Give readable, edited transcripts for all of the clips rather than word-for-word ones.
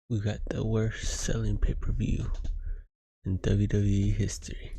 We got the worst selling pay-per-view in WWE history.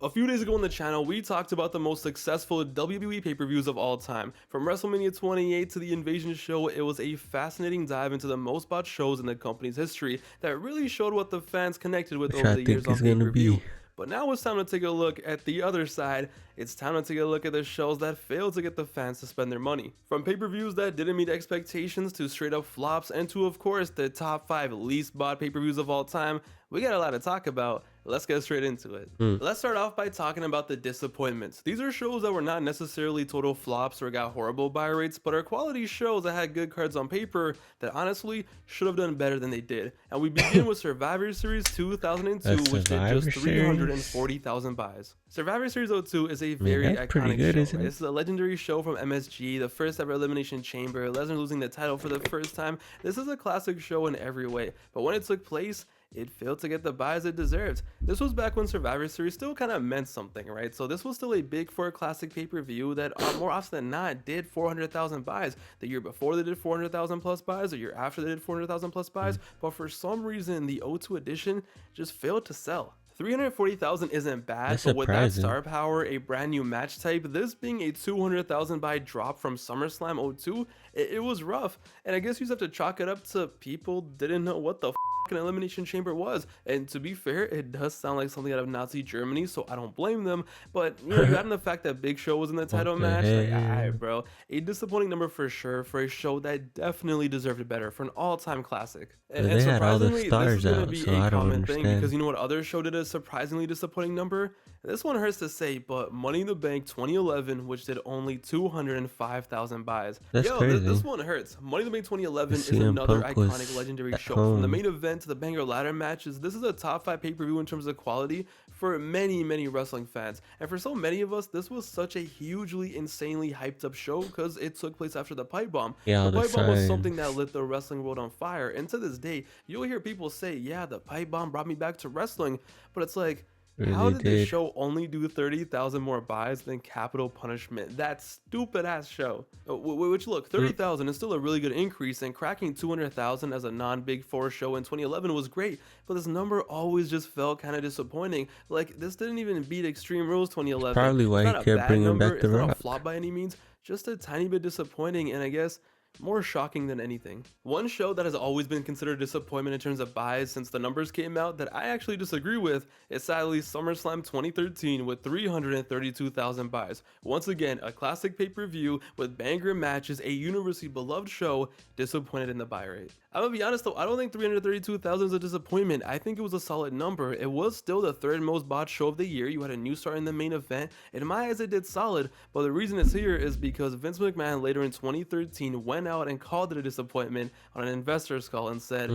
A few days ago on the channel, we talked about the most successful WWE pay-per-views of all time. From WrestleMania 28 to the Invasion show, it was a fascinating dive into the most bought shows in the company's history that really showed what the fans connected with Which over I the think years is on gonna pay-per-view. be. But now it's time to take a look at the other side. It's time to take a look at the shows that failed to get the fans to spend their money. From pay-per-views that didn't meet expectations to straight up flops, and to of course the top 5 least bought pay-per-views of all time, we got a lot to talk about. Let's get straight into it. Let's start off by talking about the disappointments. These are shows that were not necessarily total flops or got horrible buy rates, but are quality shows that had good cards on paper that honestly should have done better than they did. And we begin with Survivor Series 2002, which did just 340,000 buys. Survivor Series 02 is a very that's pretty iconic good, show. isn't it? This is a legendary show from MSG, the first ever Elimination Chamber, Lesnar losing the title for the first time. This is a classic show in every way, but when it took place, it failed to get the buys it deserved. This was back when Survivor Series still kind of meant something, right? So this was still a big for a classic pay-per-view that more often than not did 400,000 buys. The year before they did 400,000 plus buys, the year after they did 400,000 plus buys, but for some reason the 02 edition just failed to sell. 340,000 isn't bad, That's but with that surprising. star power, a brand new match type, this being a 200,000 buy drop from SummerSlam 02, it was rough. And I guess you just have to chalk it up to people didn't know what the an elimination chamber was. And to be fair, it does sound like something out of Nazi Germany, so I don't blame them. But you know, you add in the fact that Big Show was in the title What the match, like, hell? alright, bro, a disappointing number for sure for a show that definitely deserved better for an all-time classic. And They had all the surprisingly, this is stars going to out, be so a I don't common thing, because understand. you know what other show did a surprisingly disappointing number? This one hurts to say, but Money in the Bank 2011, which did only 205,000 buys. That's Yo, crazy. this one hurts. Money in the Bank 2011 is CM another Punk iconic was legendary at show. From the home. main event to the banger ladder matches, this is a top 5 pay-per-view in terms of quality for many wrestling fans. And for so many of us, this was such a hugely, insanely hyped up show because it took place after the pipe bomb. Yeah, all The the pipe bomb was signs. something that lit the wrestling world on fire. And to this day, you'll hear people say, yeah, the pipe bomb brought me back to wrestling. But it's like, how Really did this did. show only do 30,000 more buys than Capital Punishment? That stupid ass show. Which look, 30,000 is still a really good increase, and cracking 200,000 as a non-Big Four show in 2011 was great, but this number always just felt kind of disappointing. Like, this didn't even beat Extreme Rules 2011. Probably why It's he not a kept bad bringing number, back it's The not a Rock. flop by any means, just a tiny bit disappointing, and I guess more shocking than anything. One show that has always been considered a disappointment in terms of buys since the numbers came out that I actually disagree with is sadly SummerSlam 2013 with 332,000 buys. Once again, a classic pay-per-view with banger matches, a universally beloved show, disappointed in the buy rate. I'm gonna be honest though, I don't think 332,000 is a disappointment. I think it was a solid number. It was still the third most bought show of the year. You had a new star in the main event. In my eyes, it did solid, but the reason it's here is because Vince McMahon later in 2013 went out and called it a disappointment on an investor's call and said,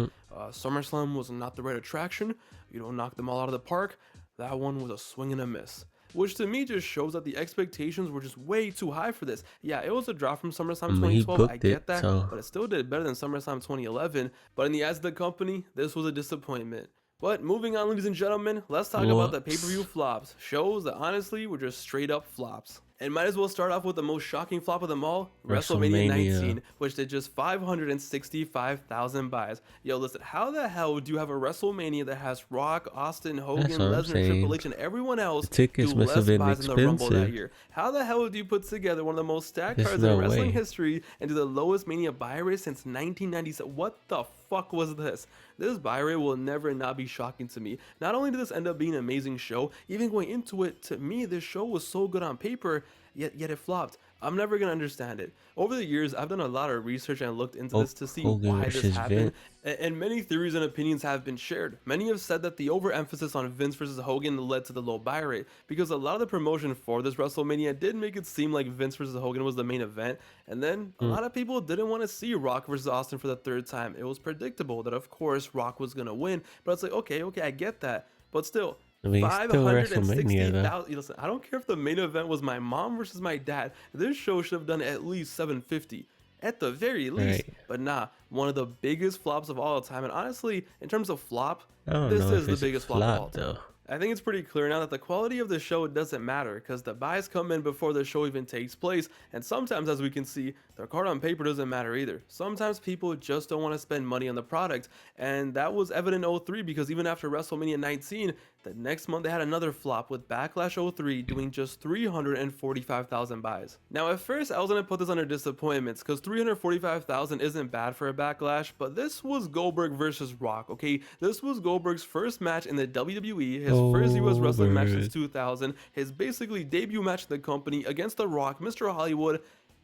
SummerSlam was not the right attraction. You don't knock them all out of the park. That one was a swing and a miss. Which to me just shows that the expectations were just way too high for this. Yeah, it was a drop from SummerSlam I mean, he 2012, I booked get it, that, so but it still did better than SummerSlam 2011. But in the eyes of the company, this was a disappointment. But moving on, ladies and gentlemen, let's talk about the pay-per-view whoops. flops. Shows that honestly were just straight up flops. And might as well start off with the most shocking flop of them all, WrestleMania 19, which did just 565,000 buys. Yo, listen, how the hell do you have a WrestleMania that has Rock, Austin, Hogan, That's what I'm Lesnar, saying. Triple H, and everyone else The tickets do must have less been buys in the Rumble that expensive. year? How the hell do you put together one of the most stacked There's cards no in wrestling way. history and do the lowest Mania buy rate since 1997? What the fuck was this? This buy rate will never not be shocking to me. Not only did this end up being an amazing show, even going into it, to me, this show was so good on paper, yet it flopped. I'm never gonna understand it. Over the years, I've done a lot of research and looked into this to see Hogan why this versus happened, Vince. and many theories and opinions have been shared. Many have said that the overemphasis on Vince versus Hogan led to the low buy rate, because a lot of the promotion for this WrestleMania did make it seem like Vince versus Hogan was the main event, and then a lot of people didn't want to see Rock versus Austin for the third time. It was predictable that of course Rock was gonna win, but it's like, okay, I get that, but still, I mean, it's still WrestleMania though. 560,000. Listen, I don't care if the main event was my mom versus my dad. This show should have done at least 750 at the very least. Right. But nah, one of the biggest flops of all time. And honestly, in terms of flop, I don't this know is if the it's a biggest flop of all flop time. though. I think it's pretty clear now that the quality of the show doesn't matter because the buys come in before the show even takes place, and sometimes, as we can see, the card on paper doesn't matter either. Sometimes people just don't want to spend money on the product, and that was evident in 03 because even after WrestleMania 19, the next month they had another flop with Backlash 03 doing just 345,000 buys. Now at first I was going to put this under disappointments because 345,000 isn't bad for a Backlash, but this was Goldberg versus Rock, okay? This was Goldberg's first match in the WWE, his first US wrestling match since 2000, his basically debut match in the company against The Rock, Mr. Hollywood,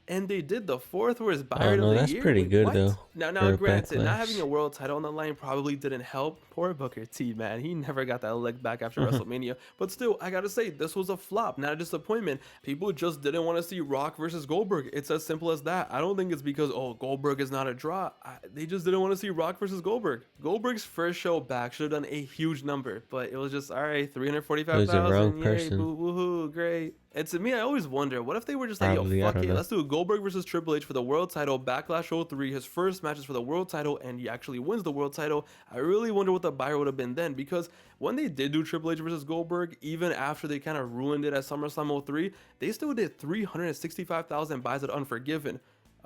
and they did the fourth worst buy rate of the That's year. pretty good what? though. Now, granted, not having a world title on the line probably didn't help. Poor Booker T, man, he never got that leg back after WrestleMania. But still, I gotta say, this was a flop, not a disappointment. People just didn't want to see Rock versus Goldberg. It's as simple as that. I don't think it's because Goldberg is not a draw. They just didn't want to see Rock versus Goldberg. Goldberg's first show back should have done a huge number, but it was just all right. 345,000. Yay, boo, woohoo, great. And to me, I always wonder, what if they were just like, yo, fuck it, let's do Goldberg versus Triple H for the world title, Backlash 03, his first matches for the world title, and he actually wins the world title. I really wonder what the buyer would have been then, because when they did do Triple H versus Goldberg, even after they kind of ruined it at SummerSlam 03, they still did 365,000 buys at Unforgiven.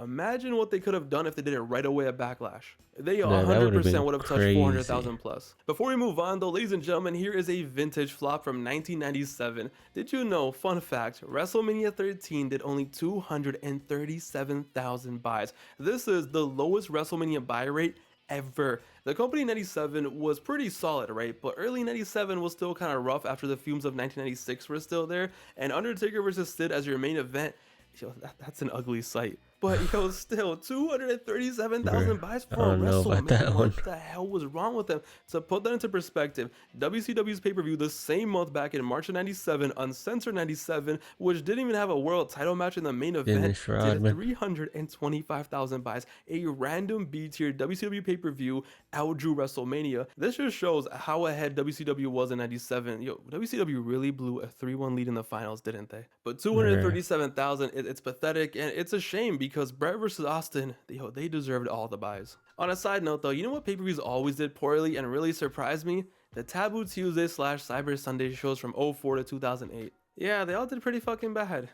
Imagine what they could have done if they did it right away at Backlash. They 100% would have touched 400,000 plus. Before we move on though, ladies and gentlemen, here is a vintage flop from 1997. Did you know, fun fact, WrestleMania 13 did only 237,000 buys. This is the lowest WrestleMania buy rate ever. The company in 97 was pretty solid, right? But early 97 was still kind of rough after the fumes of 1996 were still there. And Undertaker versus Sid as your main event, yo, that's an ugly sight. But yo, still 237,000 buys for WrestleMania. What the hell was wrong with them? To put that into perspective, WCW's pay-per-view the same month back in March of 97, Uncensored 97, which didn't even have a world title match in the main event, did 325,000 buys. A random B-tier WCW pay-per-view outdrew WrestleMania. This just shows how ahead WCW was in 97. Yo, WCW really blew a 3-1 lead in the finals, didn't they? But 237,000, it's pathetic, and it's a shame because Brett versus Austin, they deserved all the buys. On a side note though, you know what pay-per-views always did poorly and really surprised me? The Taboo Tuesday / Cyber Sunday shows from 04 to 2008. Yeah, they all did pretty fucking bad.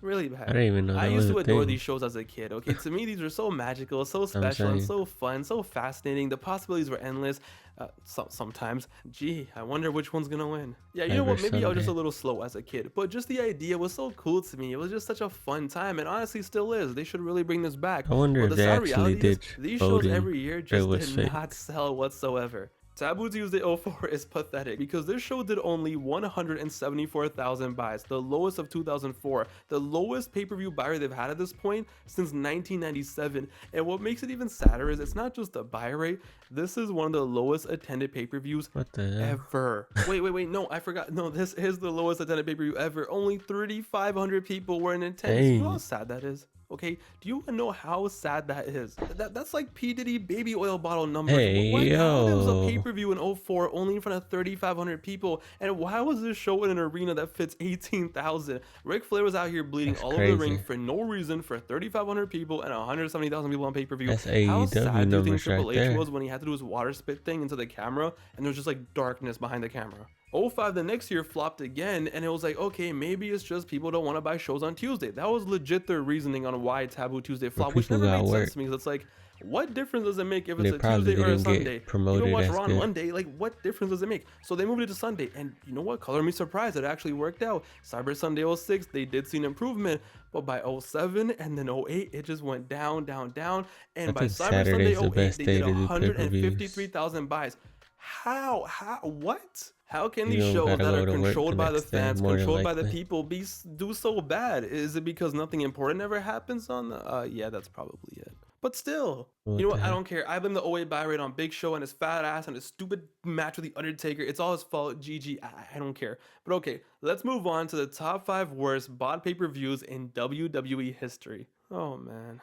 Really bad. I didn't even know that I used to adore thing. these shows as a kid. Okay, to me these were so magical, so special, and so fun, so fascinating. The possibilities were endless. Sometimes, gee, I wonder which one's gonna win. Yeah, you know what? Maybe I was just a little slow as a kid, but just the idea was so cool to me. It was just such a fun time, and honestly, still is. They should really bring this back. I wonder if they actually did. These shows every year just did not sell whatsoever. Taboo Tuesday 04 is pathetic because this show did only 174,000 buys, the lowest of 2004, the lowest pay-per-view buy rate they've had at this point since 1997. And what makes it even sadder is it's not just the buy rate, this is one of the lowest attended pay-per-views ever. Wait, no, I forgot. No, this is the lowest attended pay-per-view ever. Only 3,500 people were in attendance. You know how sad that is? Okay, do you know how sad that is? That's like P. Diddy baby oil bottle numbers. Hey, yo. There was a pay-per-view in 04 only in front of 3,500 people, and why was this show in an arena that fits 18,000? Ric Flair was out here bleeding all over the ring for no reason for 3,500 people and 170,000 people on pay-per-view. How sad do you think Triple H was when he had to do his water spit thing into the camera, and there was just like darkness behind the camera? 05 the next year flopped again, and it was like, okay, maybe it's just people don't want to buy shows on Tuesday. That was legit their reasoning on why Taboo Tuesday flopped, which never made sense to me, because it's like, what difference does it make if it's a Tuesday or a Sunday? You don't watch Raw on Monday, like what difference does it make? So they moved it to Sunday, and you know what? Color me surprised, it actually worked out. Cyber Sunday 06, they did see an improvement, but by 07 and then 08, it just went down, and by Cyber Sunday 08, they did 153,000 buys. What? How can these shows that are controlled by the fans, controlled by the people, do so bad? Is it because nothing important ever happens on the? Yeah, that's probably it. But still, you know what? I don't care. I blame the 08 buy rate on Big Show and his fat ass and his stupid match with the Undertaker. It's all his fault. GG. I don't care. But okay, let's move on to the top 5 worst bought pay-per-views in WWE history. Oh man.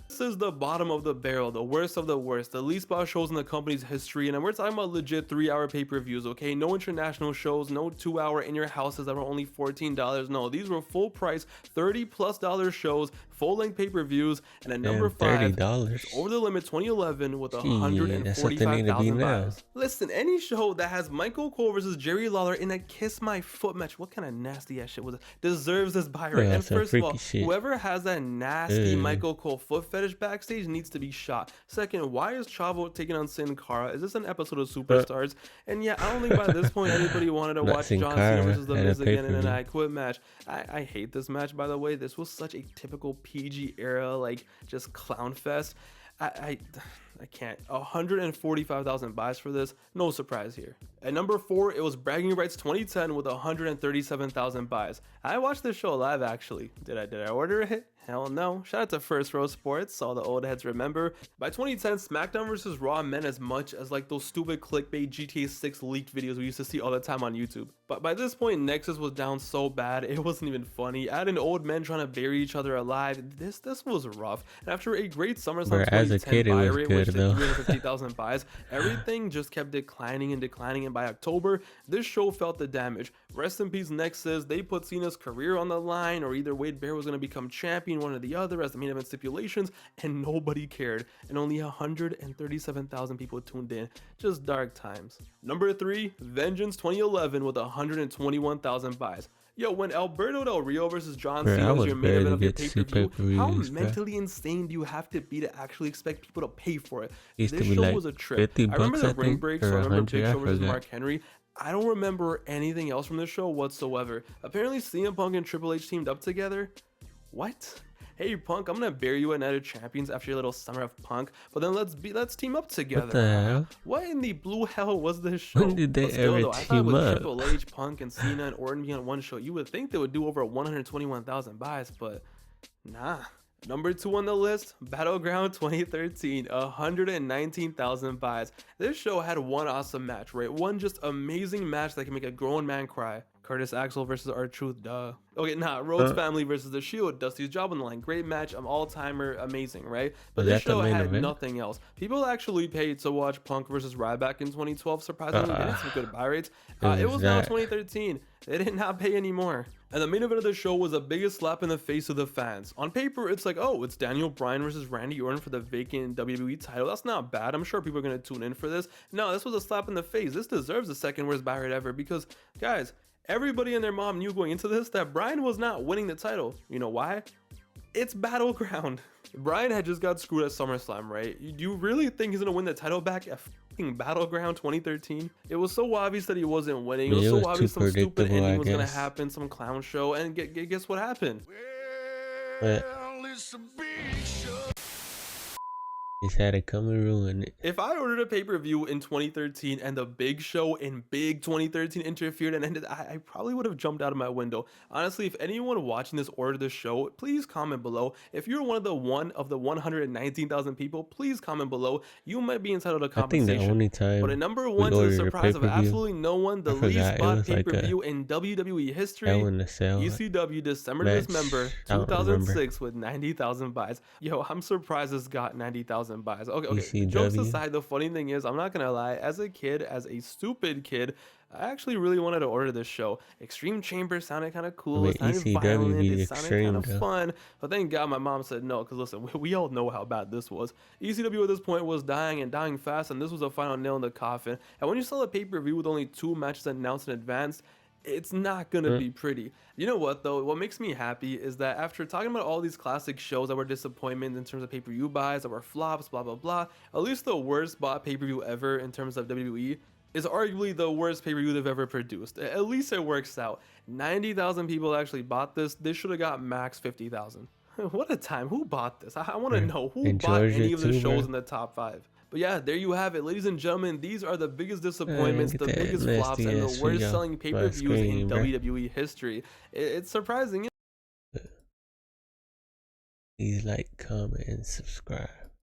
This is the bottom of the barrel, the worst of the worst, the least bought shows in the company's history, and we're talking about legit 3-hour pay-per-views, okay? No international shows, no 2-hour in your houses that were only $14. No, these were full price $30+ shows full-length pay-per-views, and at number Damn, 5, $30. it's Over the Limit 2011 with Gee, that's something need to be 145,000 now. buys. Listen, any show that has Michael Cole versus Jerry Lawler in a Kiss My Foot match, what kind of nasty ass shit was it? Deserves this buy rate. Yeah, And some first of all, freaky shit. whoever has that nasty Michael Cole foot fetish backstage needs to be shot. Second, why is Chavo taking on Sin Cara? Is this an episode of Superstars? And yeah, I don't think by this point anybody wanted to Not watch Sin John Cara Cena versus The at a Miz again in an pay-per-view. I Quit match. I hate this match, by the way. This was such a typical PG era, like, just clown fest. I can't. 145,000 buys for this. No surprise here. At number 4, it was Bragging Rights 2010 with 137,000 buys. I watched this show live, actually. Did I order it? Hell no. Shout out to First Row Sports, all the old heads remember. By 2010, SmackDown vs. Raw meant as much as like those stupid clickbait GTA 6 leaked videos we used to see all the time on YouTube. But by this point, Nexus was down so bad, it wasn't even funny. Adding old men trying to bury each other alive, this was rough. And after a great SummerSlam 2010 buy rate, which did 350,000 buys, everything just kept declining and declining, and by October, this show felt the damage. Rest in peace Nexus, they put Cena's career on the line, or either Wade Barrett was going to become champion, one or the other, as the main event stipulations, and nobody cared, and only 137,000 people tuned in. Just dark times. Number 3, Vengeance 2011 with 121,000 buys. Yo, when Alberto Del Rio versus John Cena was your main event of your pay-per-view, how mentally insane do you have to be to actually expect people to pay for it? This show like was a trip. I remember the ring break, so I remember Big Show versus Mark Henry. I don't remember anything else from this show whatsoever. Apparently CM Punk and Triple H teamed up together. What? Hey Punk, I'm gonna bury you at Night of Champions after your little summer of Punk, but then let's team up together. What the hell? What in the blue hell was this show? When did they ever I thought team with up? Triple H, Punk, and Cena and Orton being on one show, you would think they would do over 121,000 buys, but nah. Number 2 on the list, Battleground 2013, 119,000 buys. This show had one awesome match, right? One just amazing match that can make a grown man cry. Curtis Axel versus R-Truth, duh. Okay, Rhodes Family versus The Shield, Dusty's job on the line. Great match, all-timer, amazing, right? But this show had nothing else. People actually paid to watch Punk versus Ryback in 2012, surprisingly. They had some good buy rates. It was now 2013. They did not pay anymore. And the main event of the show was the biggest slap in the face of the fans. On paper, it's like, oh, it's Daniel Bryan versus Randy Orton for the vacant WWE title. That's not bad. I'm sure people are going to tune in for this. No, this was a slap in the face. This deserves the second worst buy rate ever because, guys, everybody and their mom knew going into this that Bryan was not winning the title. You know why? It's Battleground. Bryan had just got screwed at SummerSlam, right? Do you really think he's gonna win the title back at fucking Battleground 2013? It was so obvious that he wasn't winning. It was so obvious some stupid ending was gonna happen, some clown show, and guess what happened? Well, it's a big show. He's had to come and ruin it. If I ordered a pay-per-view in 2013 and the Big Show in Big 2013 interfered and ended, I probably would have jumped out of my window. Honestly, if anyone watching this ordered this show, please comment below. If you're one of the 119,000 people, please comment below. You might be entitled to compensation. I think the only time, but at number 1, to the surprise of absolutely no one, the least bought pay-per-view in WWE history, ECW December Dismember 2006 with 90,000 buys. Yo, I'm surprised this got 90,000 buys. Okay. Jokes aside, the funny thing is, I'm not gonna lie, as a kid, as a stupid kid, I actually really wanted to order this show. Extreme Chamber sounded kind of cool. It sounded violent. It sounded kind of fun. But thank God my mom said no, because listen, we all know how bad this was. ECW at this point was dying and dying fast, and this was the final nail in the coffin. And when you sell a pay-per-view with only 2 matches announced in advance, it's not gonna be pretty. You know what though? What makes me happy is that after talking about all these classic shows that were disappointments in terms of pay-per-view buys, that were flops, blah blah blah, at least the worst bought pay-per-view ever in terms of WWE is arguably the worst pay-per-view they've ever produced. At least it works out. 90,000 people actually bought this. This should have got max 50,000. What a time. Who bought this? I want to know who bought any of the shows in the top 5. But yeah, there you have it, ladies and gentlemen. These are the biggest disappointments, the biggest flops, and the worst selling pay-per-views in WWE history. It's surprising. Please like, comment, and subscribe.